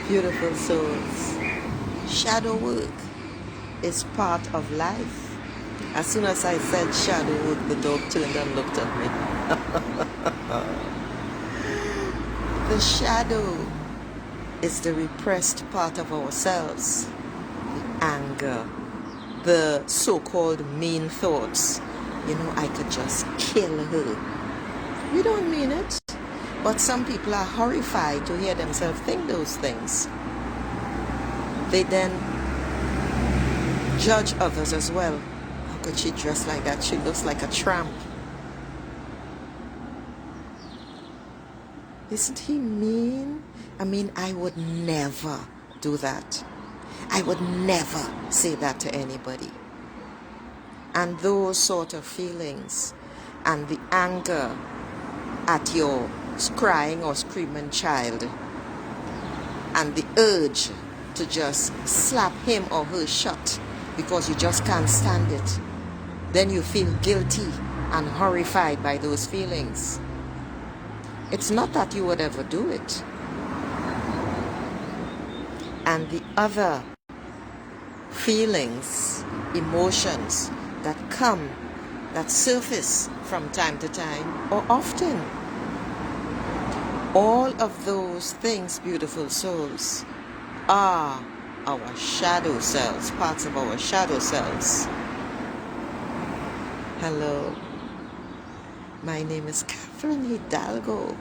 Beautiful souls. Shadow work is part of life. As soon as I said shadow work, the dog turned and looked at me. The shadow is the repressed part of ourselves. The anger, the so-called mean thoughts. I could just kill her. We don't mean it. But some people are horrified to hear themselves think those things. They then judge others as well. How could she dress like that? She looks like a tramp. Isn't he mean? I would never do that. I would never say that to anybody. And those sort of feelings and the anger at your crying or screaming child and the urge to just slap him or her shut because you just can't stand it, then you feel guilty and horrified by those feelings. It's not that you would ever do it. And the other feelings, emotions that surface from time to time or often, all of those things, beautiful souls, are our shadow selves, parts of our shadow selves. Hello, my name is Catherine Hidalgo,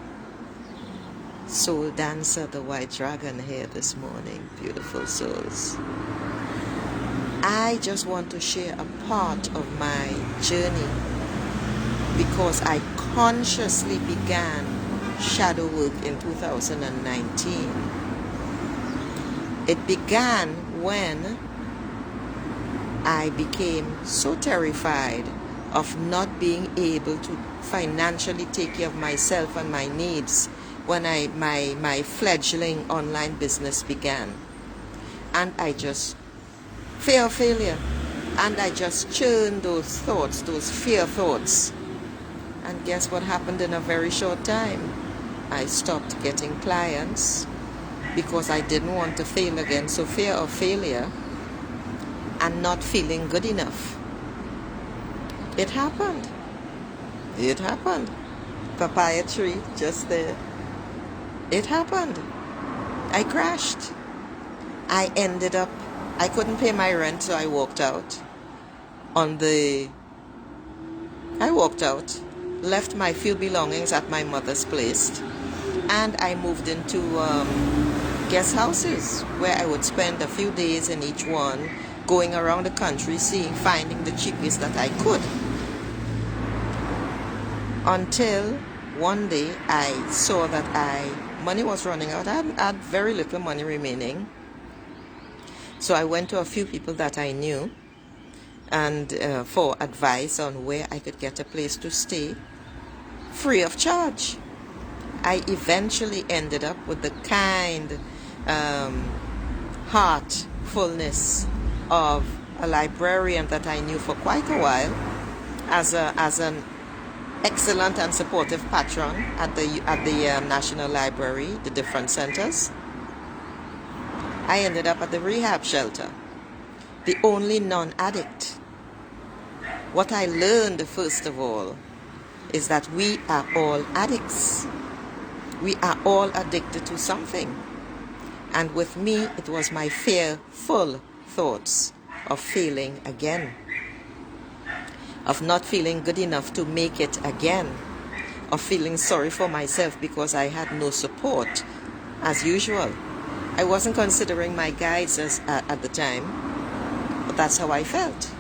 soul dancer, the white dragon, here this morning, beautiful souls. I just want to share a part of my journey because I consciously began shadow work in 2019. It began when I became so terrified of not being able to financially take care of myself and my needs when my fledgling online business began. And I just fear of failure, and I just churned those thoughts, those fear thoughts. And guess what happened in a very short time? I stopped getting clients because I didn't want to fail again. So fear of failure and not feeling good enough. It happened. It happened. Papaya tree just there. It happened. I crashed. I couldn't pay my rent, so I walked out. Left my few belongings at my mother's place, and I moved into guest houses where I would spend a few days in each one, going around the country, finding the cheapest that I could. Until one day I saw that money was running out. I had very little money remaining. So I went to a few people that I knew and for advice on where I could get a place to stay free of charge. I eventually ended up with the kind heartfulness of a librarian that I knew for quite a while as an excellent and supportive patron at the National Library, the different centers. I ended up at the rehab shelter, the only non-addict. What I learned, first of all, is that we are all addicts. We are all addicted to something. And with me, it was my fearful thoughts of failing again, of not feeling good enough to make it again, of feeling sorry for myself because I had no support, as usual. I wasn't considering my guides at the time, but that's how I felt.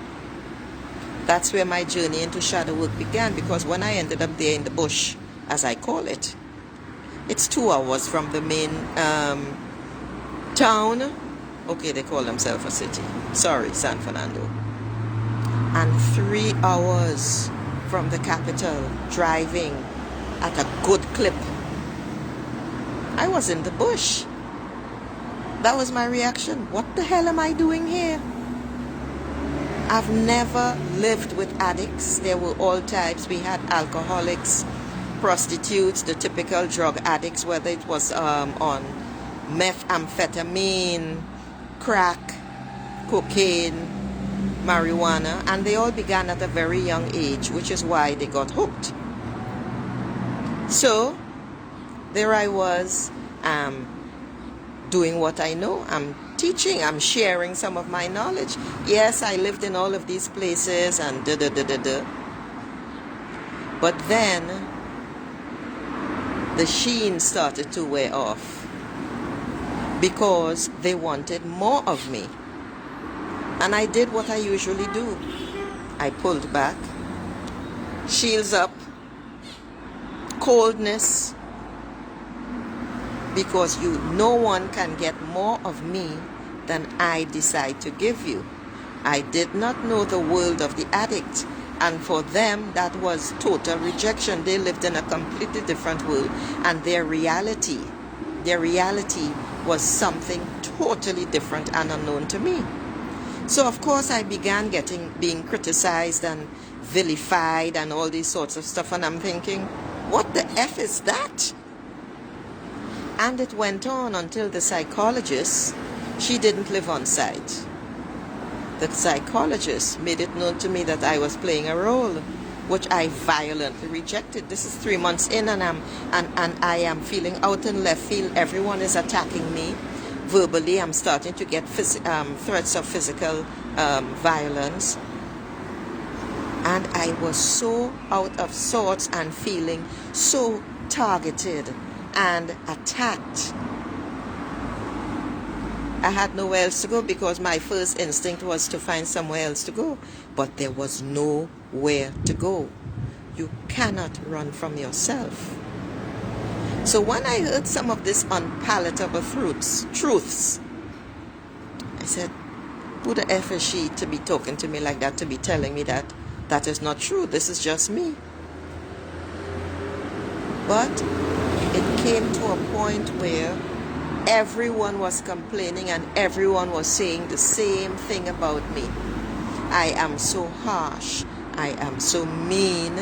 That's where my journey into shadow work began, because when I ended up there in the bush, as I call it, it's 2 hours from the main town. Okay, they call themselves a city. Sorry, San Fernando. And 3 hours from the capital, driving at a good clip. I was in the bush. That was my reaction. What the hell am I doing here? I've never lived with addicts. There were all types. We had alcoholics, prostitutes, the typical drug addicts, whether it was on methamphetamine, crack, cocaine, marijuana, and they all began at a very young age, which is why they got hooked. So there I was, doing what I know. I'm teaching, I'm sharing some of my knowledge. Yes, I lived in all of these places and But then the sheen started to wear off because they wanted more of me. And I did what I usually do. I pulled back, shields up, coldness, because no one can get more of me than I decide to give you. I did not know the world of the addict, and for them that was total rejection. They lived in a completely different world, and their reality was something totally different and unknown to me. So of course I began being criticized and vilified and all these sorts of stuff, and I'm thinking, what the F is that? And it went on until the psychologist, she didn't live on site. The psychologist made it known to me that I was playing a role, which I violently rejected. This is 3 months in, and I am feeling out in left field. Everyone is attacking me. Verbally, I'm starting to get threats of physical violence. And I was so out of sorts and feeling so targeted and attacked. I had nowhere else to go because my first instinct was to find somewhere else to go. But there was nowhere to go. You cannot run from yourself. So when I heard some of these unpalatable truths, I said, who the F is she to be talking to me like that, to be telling me that that is not true, this is just me. But it came to a point where everyone was complaining and everyone was saying the same thing about me. I am so harsh, I am so mean,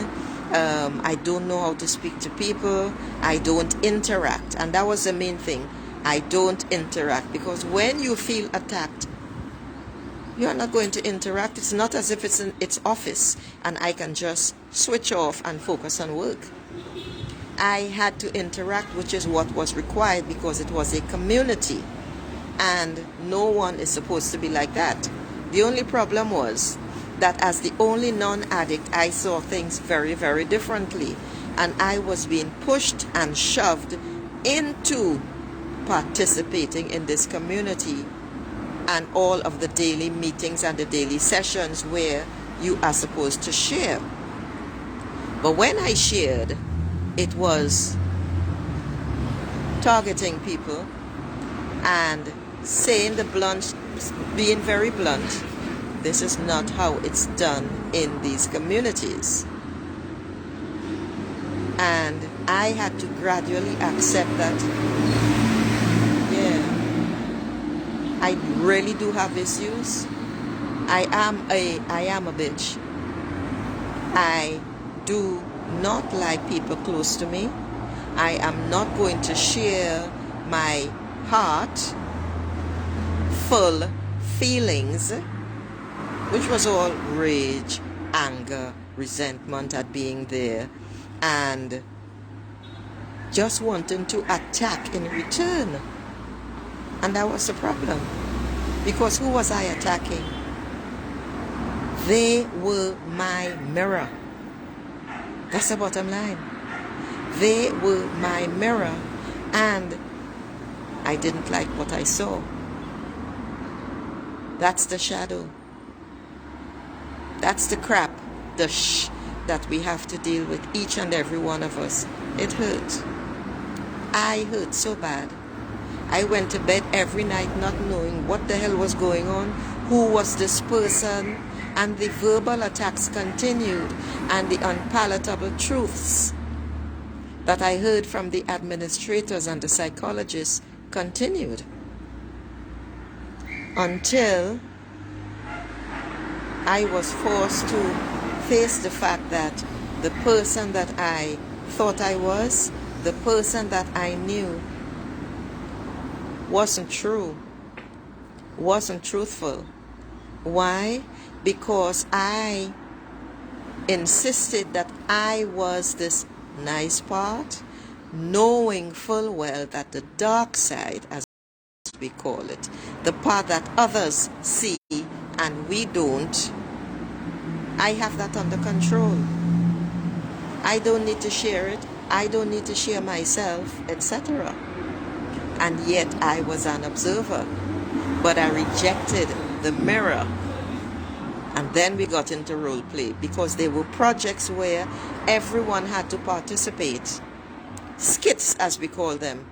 I don't know how to speak to people, I don't interact. And that was the main thing. I don't interact, because when you feel attacked, you are not going to interact. It's not as if it's in its office and I can just switch off and focus on work. I had to interact, which is what was required, because it was a community and no one is supposed to be like that. The only problem was that as the only non-addict, I saw things very, very differently, and I was being pushed and shoved into participating in this community and all of the daily meetings and the daily sessions where you are supposed to share. But when I shared, it was targeting people and saying being very blunt, this is not how it's done in these communities. And I had to gradually accept that, yeah, I really do have issues. I am a bitch. I do not like people close to me. I am not going to share my heart full feelings, which was all rage, anger, resentment at being there, and just wanting to attack in return. And that was the problem, because who was I attacking? They were my mirror. That's the bottom line. They were my mirror, and I didn't like what I saw. That's the shadow. That's the crap, that we have to deal with, each and every one of us. It hurt. I hurt so bad. I went to bed every night not knowing what the hell was going on, who was this person, and the verbal attacks continued, and the unpalatable truths that I heard from the administrators and the psychologists continued, until I was forced to face the fact that the person that I thought I was, the person that I knew, wasn't true, wasn't truthful. Why? Because I insisted that I was this nice part, knowing full well that the dark side, as we call it, the part that others see and we don't, I have that under control. I don't need to share it. I don't need to share myself, etc. And yet I was an observer. But I rejected the mirror. And then we got into role play because they were projects where everyone had to participate. Skits, as we call them.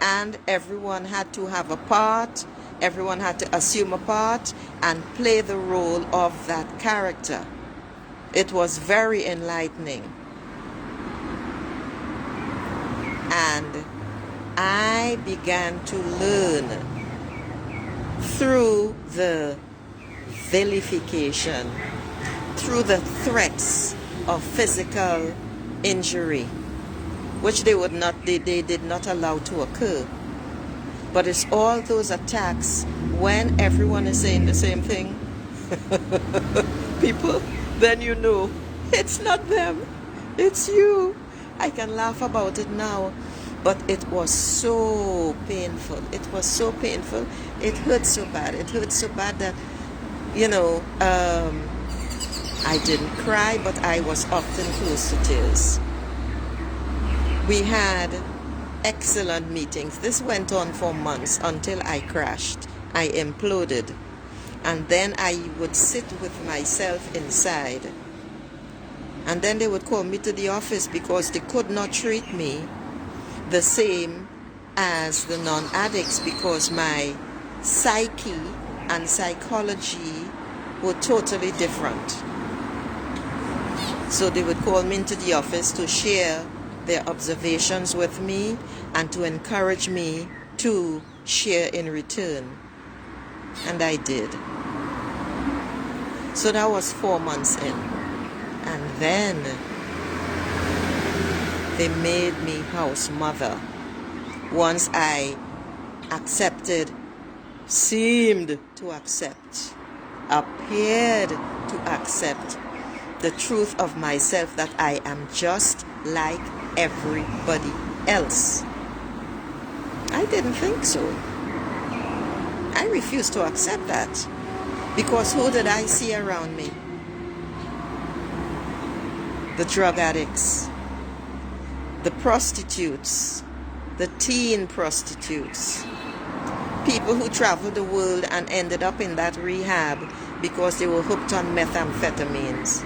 And everyone had to have a part. Everyone had to assume a part and play the role of that character. It was very enlightening. And I began to learn through the vilification, through the threats of physical injury, which they did not allow to occur. But it's all those attacks when everyone is saying the same thing. People, then you know it's not them, it's you. I can laugh about it now, but it was so painful. It was so painful. It hurt so bad. It hurt so bad that, I didn't cry, but I was often close to tears. We had excellent meetings. This went on for months until I crashed. I imploded. And then I would sit with myself inside. And then they would call me to the office because they could not treat me the same as the non-addicts because my psyche and psychology were totally different. So they would call me into the office to share their observations with me and to encourage me to share in return. And I did. So that was 4 months in. And then they made me house mother. Once I seemed to accept, appeared to accept the truth of myself that I am just like everybody else. I didn't think so. I refused to accept that because who did I see around me? The drug addicts, the prostitutes, the teen prostitutes, people who traveled the world and ended up in that rehab because they were hooked on methamphetamines,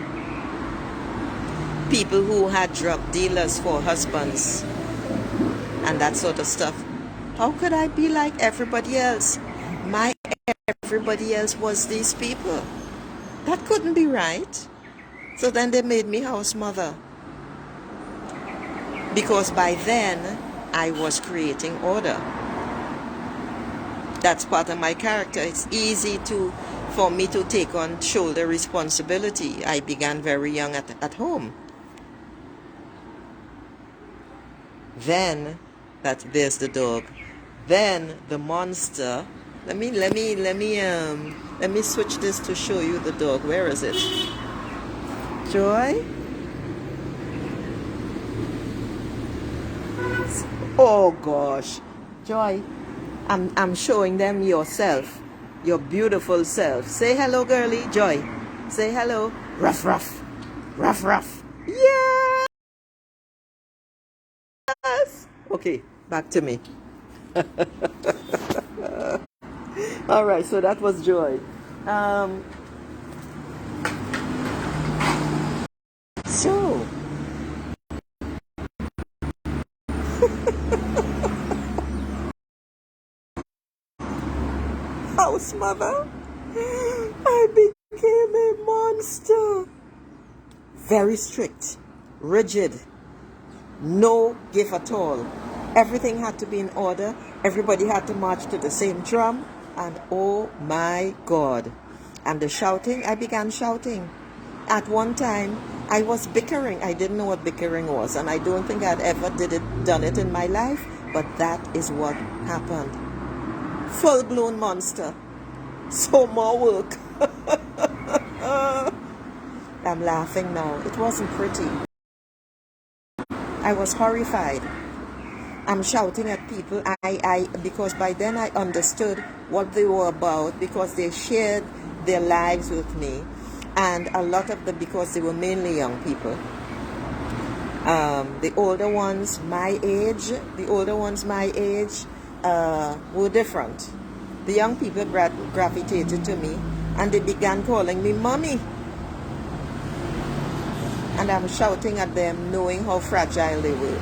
people who had drug dealers for husbands and that sort of stuff. How could I be like everybody else? My everybody else was these people. That couldn't be right. So then they made me house mother. Because by then, I was creating order. That's part of my character. It's easy for me to take on shoulder responsibility. I began very young at home. Then, there's the dog. Then the monster. Let me switch this to show you the dog. Where is it? Joy? Oh gosh. Joy, I'm showing them yourself. Your beautiful self. Say hello, girlie. Joy. Say hello. Ruff, ruff. Ruff, ruff. Yes! Okay, back to me. All right, so that was Joy. So, house mother, I became a monster. Very strict, rigid, no give at all. Everything had to be in order. Everybody had to march to the same drum. And oh my God. And the shouting, I began shouting. At one time, I was bickering. I didn't know what bickering was. And I don't think I'd ever done it in my life. But that is what happened. Full-blown monster. So more work. I'm laughing now. It wasn't pretty. I was horrified. I'm shouting at people. Because by then I understood what they were about, because they shared their lives with me, and a lot of them, because they were mainly young people. The older ones my age were different. The young people gravitated to me, and they began calling me mommy. And I'm shouting at them, knowing how fragile they were,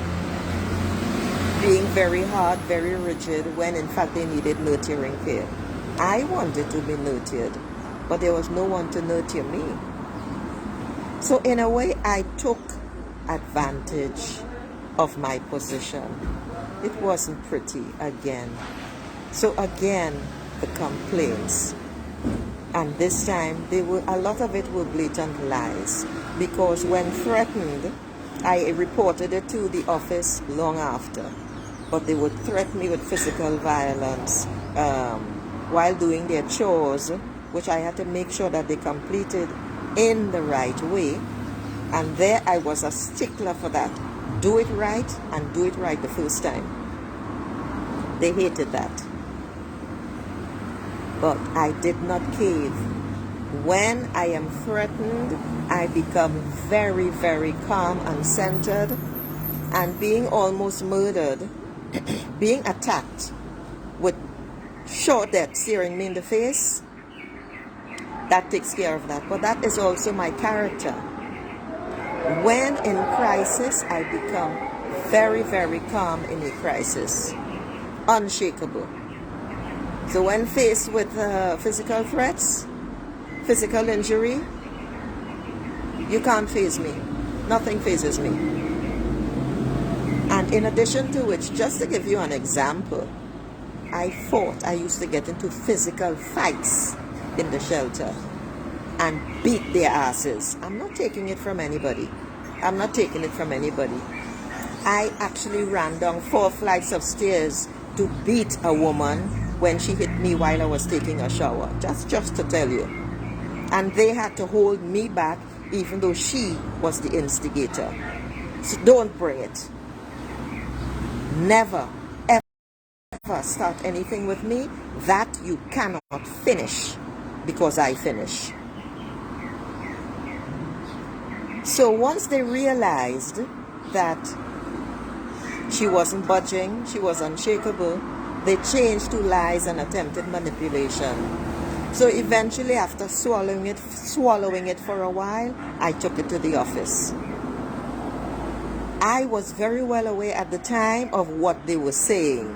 being very hard, very rigid, when in fact they needed nurturing care. I wanted to be nurtured, but there was no one to nurture me. So in a way, I took advantage of my position. It wasn't pretty again. So again, the complaints. And this time, a lot of it were blatant lies. Because when threatened, I reported it to the office long after. But they would threaten me with physical violence while doing their chores, which I had to make sure that they completed in the right way. And there I was a stickler for that. Do it right, and do it right the first time. They hated that. But I did not cave. When I am threatened, I become very, very calm and centered. And being almost murdered, being attacked with short death staring me in the face, that takes care of that. But that is also my character. When in crisis, I become very, very calm in a crisis. Unshakable. So when faced with physical threats, physical injury, you can't faze me. Nothing fazes me. And in addition to which, just to give you an example, I used to get into physical fights in the shelter and beat their asses. I'm not taking it from anybody. I actually ran down 4 flights of stairs to beat a woman when she hit me while I was taking a shower. Just to tell you. And they had to hold me back even though she was the instigator. So don't bring it. Never, ever start anything with me that you cannot finish, because I finish. So once they realized that she wasn't budging, she was unshakable, they changed to lies and attempted manipulation. So eventually, after swallowing it for a while, I took it to the office. I was very well aware at the time of what they were saying.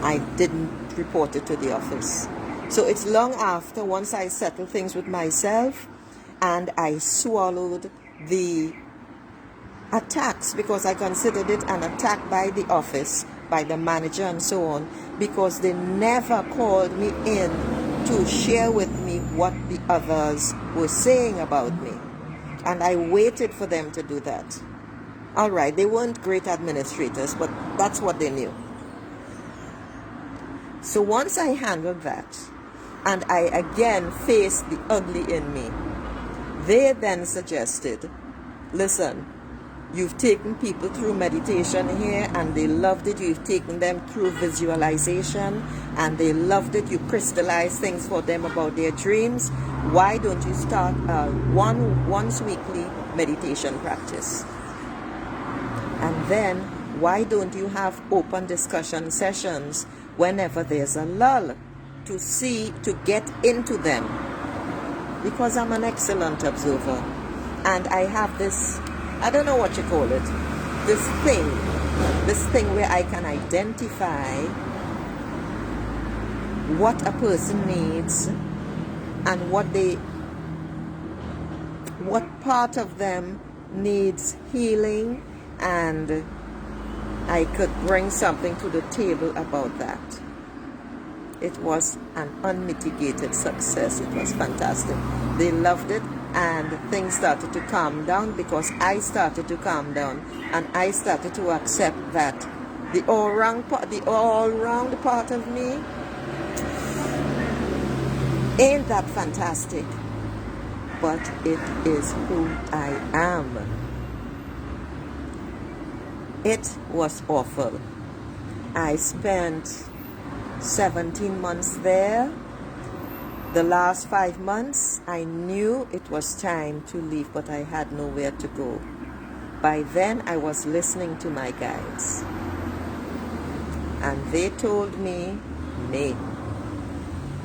I didn't report it to the office. So it's long after, once I settled things with myself, and I swallowed the attacks, because I considered it an attack by the office, by the manager and so on, because they never called me in to share with me what the others were saying about me. And I waited for them to do that. All right, they weren't great administrators, but that's what they knew. So once I handled that, and I again faced the ugly in me, they then suggested, listen, you've taken people through meditation here and they loved it. You've taken them through visualization and they loved it. You crystallized things for them about their dreams. Why don't you start a once weekly meditation practice? And then why don't you have open discussion sessions whenever there's a lull to get into them? Because I'm an excellent observer and I have this, I don't know what you call it, this thing where I can identify what a person needs and what part of them needs healing, and I could bring something to the table about that. It was an unmitigated success. It was fantastic. They loved it, and things started to calm down because I started to calm down and I started to accept that the all-round part of me. Ain't that fantastic? But it is who I am. It was awful. I spent 17 months there. The last 5 months, I knew it was time to leave, but I had nowhere to go. By then, I was listening to my guides. And they told me, May.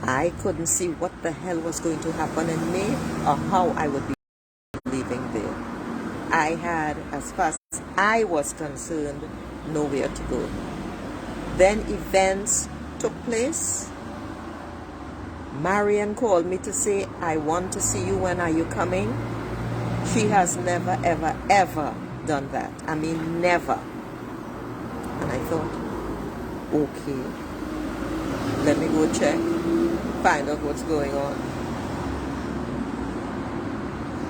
I couldn't see what the hell was going to happen in May or how I would be leaving there. I had, as far as I was concerned, nowhere to go. Then events took place. Marian called me to say, I want to see you. When are you coming? She has never, ever, ever done that. I mean, never. And I thought, okay, let me go check, find out what's going on.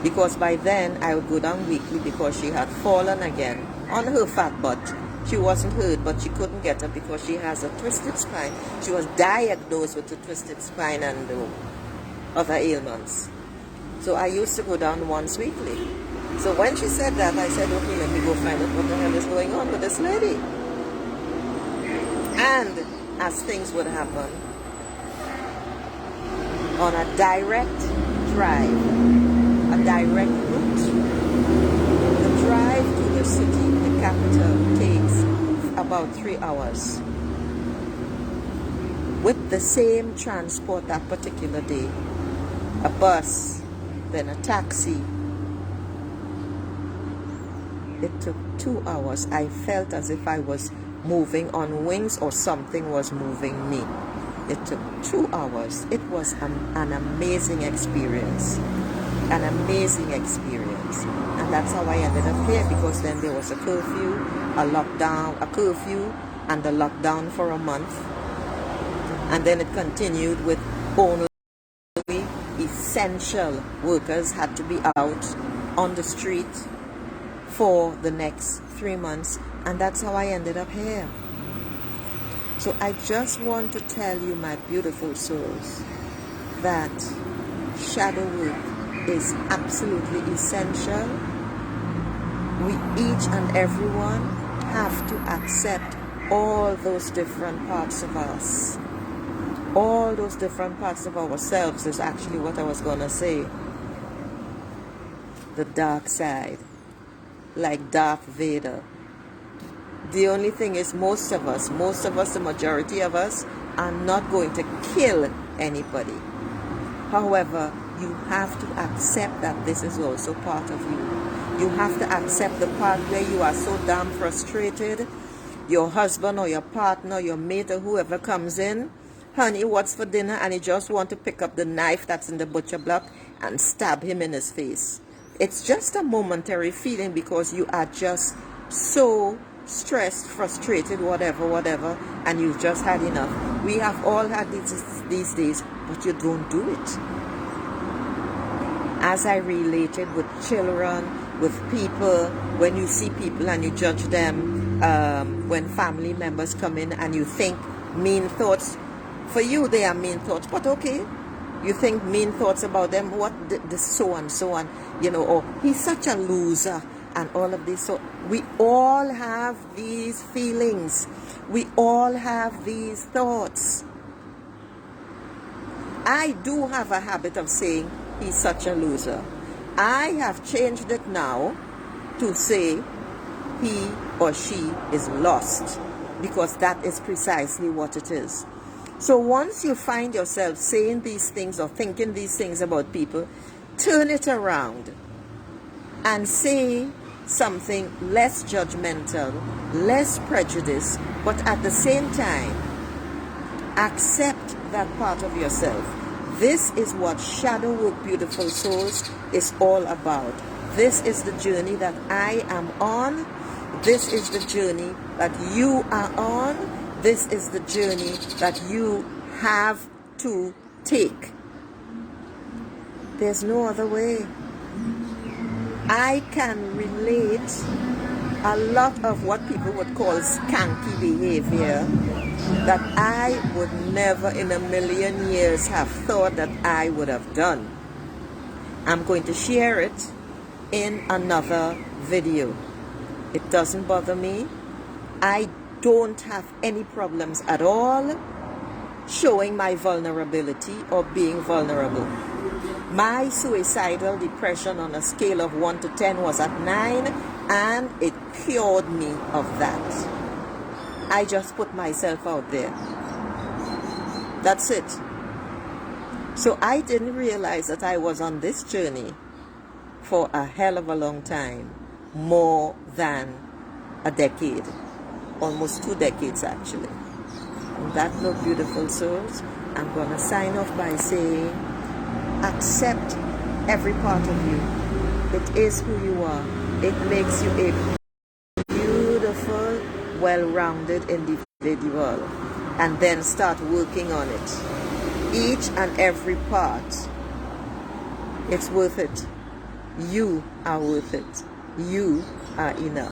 Because by then, I would go down weekly because she had fallen again on her fat butt. She wasn't hurt, but she couldn't get up because she has a twisted spine. She was diagnosed with a twisted spine and other ailments. So I used to go down once weekly. So when she said that, I said, okay, let me go find out what the hell is going on with this lady. And as things would happen, on a direct drive, a direct route, the drive to the city, the capital, takes about 3 hours. With the same transport that particular day, a bus, then a taxi. It took 2 hours. I felt as if I was moving on wings or something was moving me. It took 2 hours. It was an amazing experience. An amazing experience. And that's how I ended up here, because then there was a curfew, and a lockdown for a month. And then it continued with only essential workers had to be out on the street for the next 3 months. And that's how I ended up here. So I just want to tell you, my beautiful souls, that shadow work is absolutely essential. We each and everyone have to accept all those different parts of us. All those different parts of ourselves is actually what I was going to say. The dark side. Like Darth Vader. The only thing is, most of us, the majority of us, are not going to kill anybody. However, you have to accept that this is also part of you. You have to accept the part where you are so damn frustrated. Your husband or your partner, your mate or whoever comes in, honey, what's for dinner? And you just want to pick up the knife that's in the butcher block and stab him in his face. It's just a momentary feeling because you are just so stressed, frustrated, whatever, and you've just had enough. We have all had these days, but you don't do it. As I related with children, with people, when you see people and you judge them, when family members come in and you think mean thoughts, for you they are mean thoughts, but okay, you think mean thoughts about them, what the so on, you know, or he's such a loser, and all of this. So we all have these feelings. We all have these thoughts. I do have a habit of saying he's such a loser. I have changed it now to say he or she is lost, because that is precisely what it is. So once you find yourself saying these things or thinking these things about people, turn it around and say something less judgmental, less prejudiced, but at the same time, accept that part of yourself. This is what shadow work, beautiful souls, is all about. This is the journey that I am on. This is the journey that you are on. This is the journey that you have to take. There's no other way. I can relate a lot of what people would call skanky behavior that I would never in a million years have thought that I would have done. I'm going to share it in another video. It doesn't bother me. I don't have any problems at all showing my vulnerability or being vulnerable. My suicidal depression on a scale of 1 to 10 was at 9, and it cured me of that. I just put myself out there. That's it. So I didn't realize that I was on this journey for a hell of a long time, more than a decade, almost 2 decades actually. On that note, beautiful souls, I'm going to sign off by saying, accept every part of you. It is who you are. It makes you a beautiful, well-rounded individual. And then start working on it. Each and every part, it's worth it. You are worth it. You are enough.